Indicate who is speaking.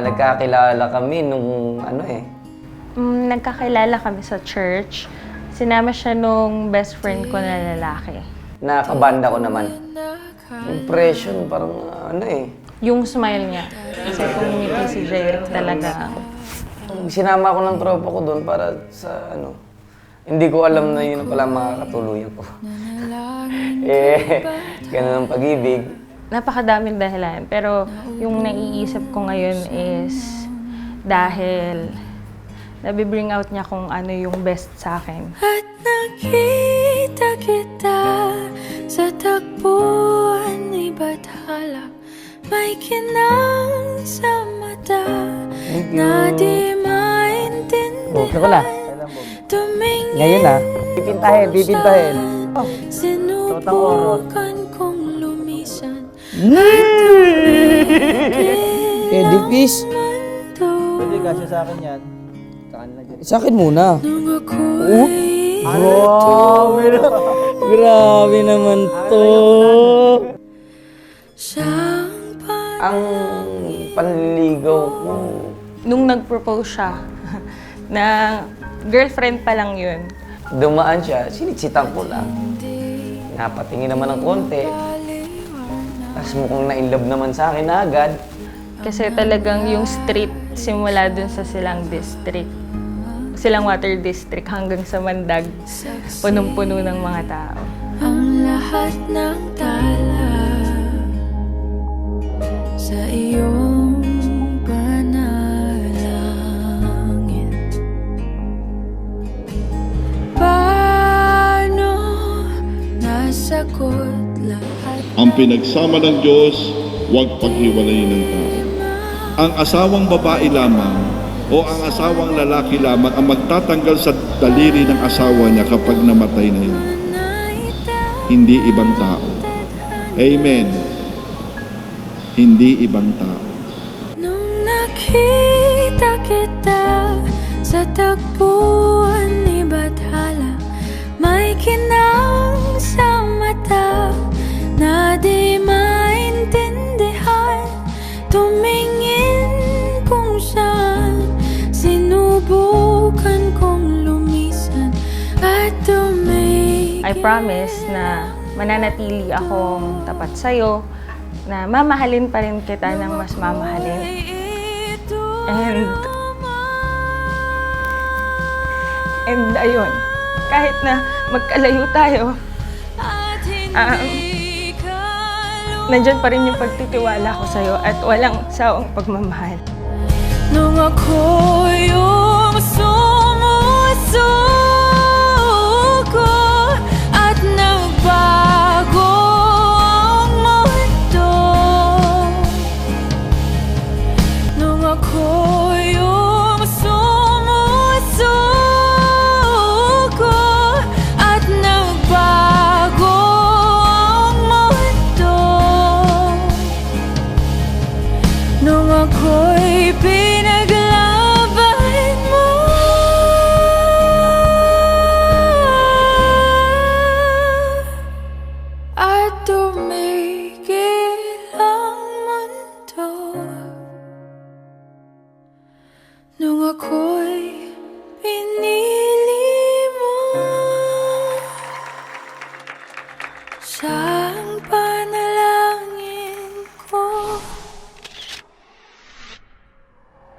Speaker 1: Nagkakilala kami nung
Speaker 2: Nagkakilala kami sa church. Sinama siya nung best friend ko na lalaki.
Speaker 1: nakabanda ko naman. Impression, parang
Speaker 2: Yung smile niya. Kasi kung ngiti si Jeric talaga.
Speaker 1: Sinama ko ng tropa ko doon para sa hindi ko alam na yun pala makakatuluyan ko. Ganun ang pag-ibig.
Speaker 2: Napakadaming dahilan. Pero yung naiisip ko ngayon is dahil nabibring out niya kung ano yung best sa akin.
Speaker 3: At nakita kita sa tagpuan ni Bathala, may kinang sa mata na di maintindihan. Tumingin
Speaker 4: Ngayon bibintahin.
Speaker 3: sinubukan kong lumisan.
Speaker 4: Eddie Fish.
Speaker 5: Pwede kasi sa akin yan.
Speaker 4: Sa akin muna.
Speaker 3: Nung ako'y
Speaker 4: Grabe naman to.
Speaker 3: siyang
Speaker 1: Ang panliligaw ko,
Speaker 2: Nung nag-propose siya, na girlfriend pa lang yun,
Speaker 1: dumaan siya, sinitsitan ko lang. Napatingin naman ng konti. Tapos mukhang na-inlove naman sa akin na agad.
Speaker 2: kasi talagang yung street simula dun sa Silang District, Silang Water District hanggang sa Mandag, punong-puno ng mga tao.
Speaker 3: ang lahat ng tala sa iyong panalangin. Paano nasagot lahat?
Speaker 6: Ang pinagsama ng Diyos, huwag paghiwalayin ng tao. Ang asawang babae lamang o ang asawang lalaki lamang ang magtatanggal sa daliri ng asawa niya kapag namatay na yun. Hindi ibang tao. Amen. Hindi ibang tao.
Speaker 3: Nung nakita kita sa tagpuan ni Bathala, may kinang sa mata na di maintindihan. Tumingin kung saan, sinubukan kong lumisan at
Speaker 2: I promise na mananatili akong tapat sa'yo, na mamahalin pa rin kita ng mas mamahalin. And ayun, kahit na magkalayo tayo, nandyan pa rin yung pagtitiwala ko sa'yo at walang sawang pagmamahal.
Speaker 3: nung ako yung sumusuko at nagbago ang mundo. Nung ako yung sumusuko at nagbago ang mundo. Nung ako'y pinaglaban mo, at tumigil ang mundo. Nung ako'y pinili mo, siyang